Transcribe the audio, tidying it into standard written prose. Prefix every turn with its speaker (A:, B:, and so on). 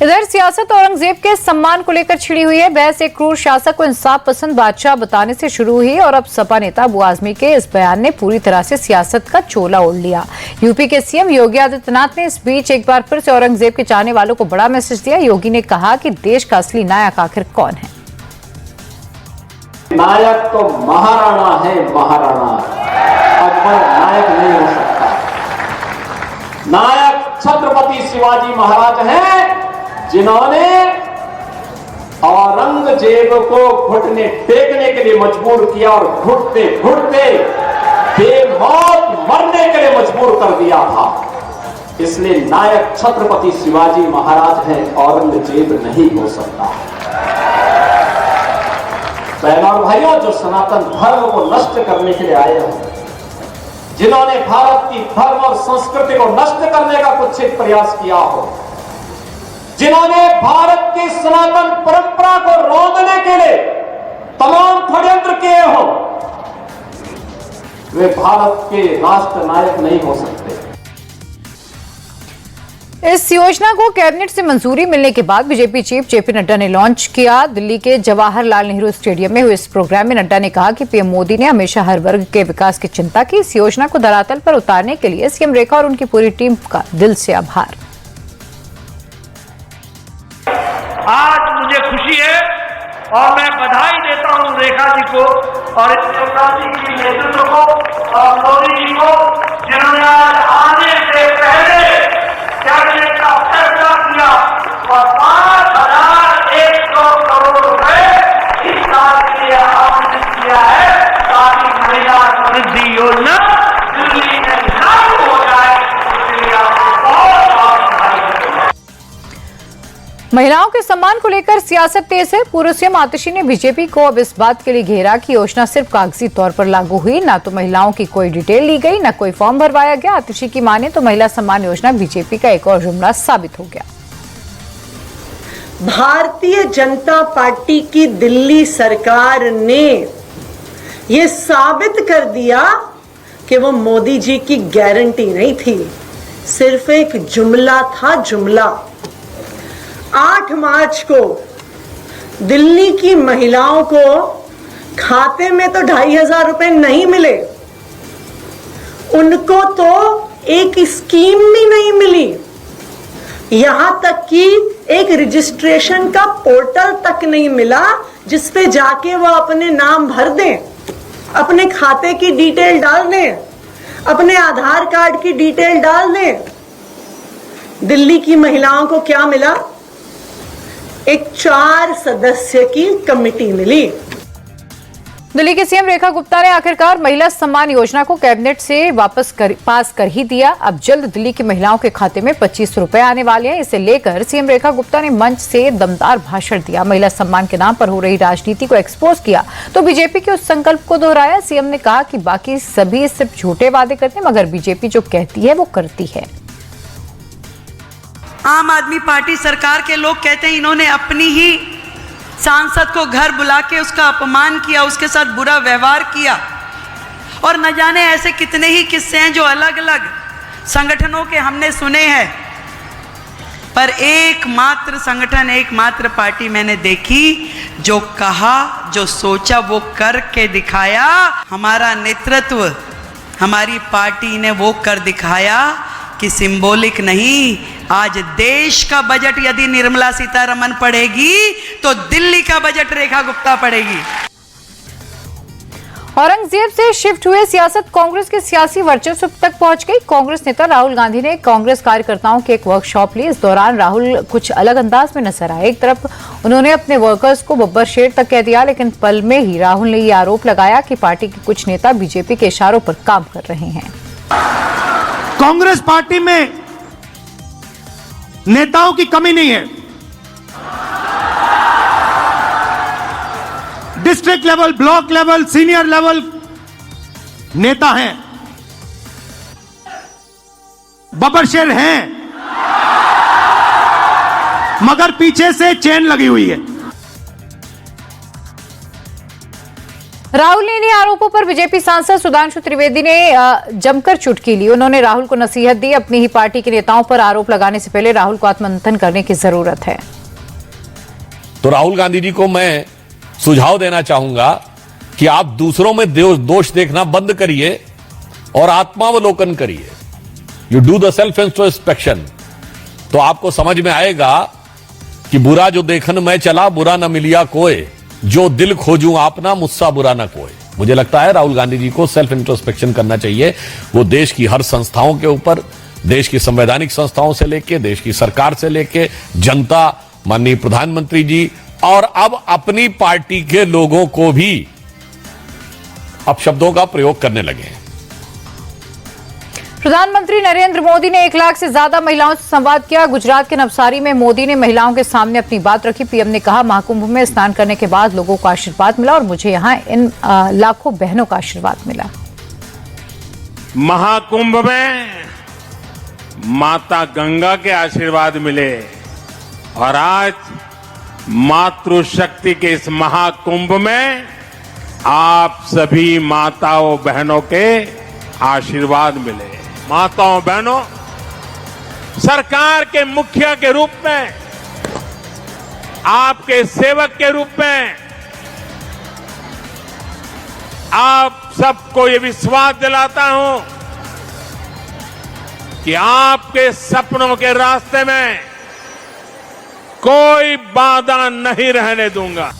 A: इधर सियासत औरंगजेब के सम्मान को लेकर छिड़ी हुई है। बहस एक क्रूर शासक को इंसाफ पसंद बादशाह बताने से शुरू हुई और अब सपा नेता अबू आजमी के इस बयान ने पूरी तरह से सियासत का चोला ओढ़ लिया। यूपी के सीएम योगी आदित्यनाथ ने इस बीच एक बार फिर से औरंगजेब के चाहने वालों को बड़ा मैसेज दिया। योगी ने कहा कि देश का असली नायक आखिर कौन है।
B: नायक तो महाराणा है, महाराणा। अकबर नायक नहीं हो सकता। नायक छत्रपति शिवाजी महाराज हैं, जिन्होंने औरंगजेब को घुटने टेकने के लिए मजबूर किया और घुटते घुटते बेमौत मरने के लिए मजबूर कर दिया था। इसलिए नायक छत्रपति शिवाजी महाराज हैं, औरंगजेब नहीं हो सकता। बहनों और भाइयों, जो सनातन धर्म को नष्ट करने के लिए आए हो, जिन्होंने भारत की धर्म और संस्कृति को नष्ट करने का कुत्सित प्रयास किया हो, जिन्होंने भारत की सनातन परंपरा को रौंदने के लिए तमाम षड्यंत्र किए हो, वे भारत के राष्ट्र नायक नहीं हो सकते।
A: इस योजना को कैबिनेट से मंजूरी मिलने के बाद बीजेपी चीफ जेपी नड्डा ने लॉन्च किया। दिल्ली के जवाहरलाल नेहरू स्टेडियम में हुए इस प्रोग्राम में नड्डा ने कहा कि पीएम मोदी ने हमेशा हर वर्ग के विकास की चिंता की। इस योजना को धरातल पर उतारने के लिए सीएम रेखा और उनकी पूरी टीम का दिल से आभार।
C: आज मुझे खुशी है और मैं बधाई देता हूं रेखा जी को और इस योजना की नेतृत्व को और मोदी जी को, जिन्होंने आज आने से पहले कैबिनेट का फैसला किया और 5,100 करोड़ रुपए इस साल के लिए आवंटित किया है, ताकि महिला समृद्धि योजना दिल्ली में लागू हो जाए। उसके लिए आपको बहुत बहुत बधाई।
A: महिलाओं के सम्मान को लेकर सियासत तेज है। पूर्व सीएम आतिशी ने बीजेपी को अब इस बात के लिए घेरा कि योजना सिर्फ कागजी तौर पर लागू हुई, ना तो महिलाओं की कोई डिटेल ली गई, ना कोई फॉर्म भरवाया गया। आतिशी की माने तो महिला सम्मान योजना बीजेपी का एक और जुमला साबित हो गया।
D: भारतीय जनता पार्टी की दिल्ली सरकार ने ये साबित कर दिया कि वो मोदी जी की गारंटी नहीं थी, सिर्फ एक जुमला था, जुमला। 8 मार्च को दिल्ली की महिलाओं को खाते में तो 2,500 रुपए नहीं मिले, उनको तो एक स्कीम भी नहीं मिली, यहां तक कि एक रजिस्ट्रेशन का पोर्टल तक नहीं मिला जिस पे जाके वो अपने नाम भर दें, अपने खाते की डिटेल डाल दें, अपने आधार कार्ड की डिटेल डाल दें। दिल्ली की महिलाओं को क्या मिला? एक 4 सदस्य की कमेटी मिली।
A: दिल्ली के सीएम रेखा गुप्ता ने आखिरकार महिला सम्मान योजना को कैबिनेट से पास कर ही दिया। अब जल्द दिल्ली की महिलाओं के खाते में 25 रुपए आने वाले हैं। इसे लेकर सीएम रेखा गुप्ता ने मंच से दमदार भाषण दिया। महिला सम्मान के नाम पर हो रही राजनीति को एक्सपोज किया तो बीजेपी के उस संकल्प को दोहराया। सीएम ने कहा कि बाकी सभी सिर्फ झूठे वादे करते हैं, मगर बीजेपी जो कहती है वो करती है।
E: आम आदमी पार्टी सरकार के लोग कहते हैं इन्होंने अपनी ही सांसद को घर बुला के उसका अपमान किया, उसके साथ बुरा व्यवहार किया, और न जाने ऐसे कितने ही किस्से हैं जो अलग अलग संगठनों के हमने सुने हैं। पर एकमात्र संगठन, एकमात्र पार्टी मैंने देखी जो कहा, जो सोचा वो करके दिखाया। हमारा नेतृत्व, हमारी पार्टी ने वो कर दिखाया कि सिंबॉलिक नहीं, आज देश का बजट यदि निर्मला सीतारमण पढ़ेगी तो दिल्ली का बजट रेखा गुप्ता पढ़ेगी।
A: औरंगजेब से शिफ्ट हुए सियासत कांग्रेस के सियासी वर्चस्व तक पहुंच गई। कांग्रेस नेता राहुल गांधी ने कांग्रेस कार्यकर्ताओं की एक वर्कशॉप ली। इस दौरान राहुल कुछ अलग अंदाज में नजर आए। एक तरफ उन्होंने अपने वर्कर्स को बब्बर शेर तक कह दिया, लेकिन पल में ही राहुल ने यह आरोप लगाया कि पार्टी के कुछ नेता बीजेपी के इशारों पर काम कर रहे हैं।
F: कांग्रेस पार्टी में नेताओं की कमी नहीं है। District level, block level, senior level नेता हैं, बब्बरशेर हैं, मगर पीछे से चेन लगी हुई है।
A: राहुल ने इन्हीं आरोपों पर बीजेपी सांसद सुधांशु त्रिवेदी ने जमकर चुटकी ली। उन्होंने राहुल को नसीहत दी। अपनी ही पार्टी के नेताओं पर आरोप लगाने से पहले राहुल को आत्ममंथन करने की जरूरत है।
G: तो राहुल गांधी जी को मैं सुझाव देना चाहूंगा कि आप दूसरों में दोष देखना बंद करिए और आत्मावलोकन करिए। You do the self introspection, तो आपको समझ में आएगा कि बुरा जो देखन मैं चला, बुरा न मिलिया कोई, जो दिल खोजूं आपना, मुझसा बुरा न कोई। मुझे लगता है राहुल गांधी जी को सेल्फ इंट्रोस्पेक्शन करना चाहिए। वो देश की हर संस्थाओं के ऊपर, देश की संवैधानिक संस्थाओं से लेके, देश की सरकार से लेके, जनता, माननीय प्रधानमंत्री जी और अब अपनी पार्टी के लोगों को भी अपशब्दों का प्रयोग करने लगे हैं।
A: प्रधानमंत्री नरेंद्र मोदी ने 1 लाख से ज्यादा महिलाओं से संवाद किया। गुजरात के नवसारी में मोदी ने महिलाओं के सामने अपनी बात रखी। पीएम ने कहा, महाकुंभ में स्नान करने के बाद लोगों को आशीर्वाद मिला और मुझे यहां इन लाखों बहनों का आशीर्वाद मिला।
H: महाकुंभ में माता गंगा के आशीर्वाद मिले और आज मातृशक्ति के इस महाकुंभ में आप सभी माताओं बहनों के आशीर्वाद मिले। माताओं बहनों, सरकार के मुखिया के रूप में, आपके सेवक के रूप में आप सबको ये विश्वास दिलाता हूं कि आपके सपनों के रास्ते में कोई बाधा नहीं रहने दूंगा।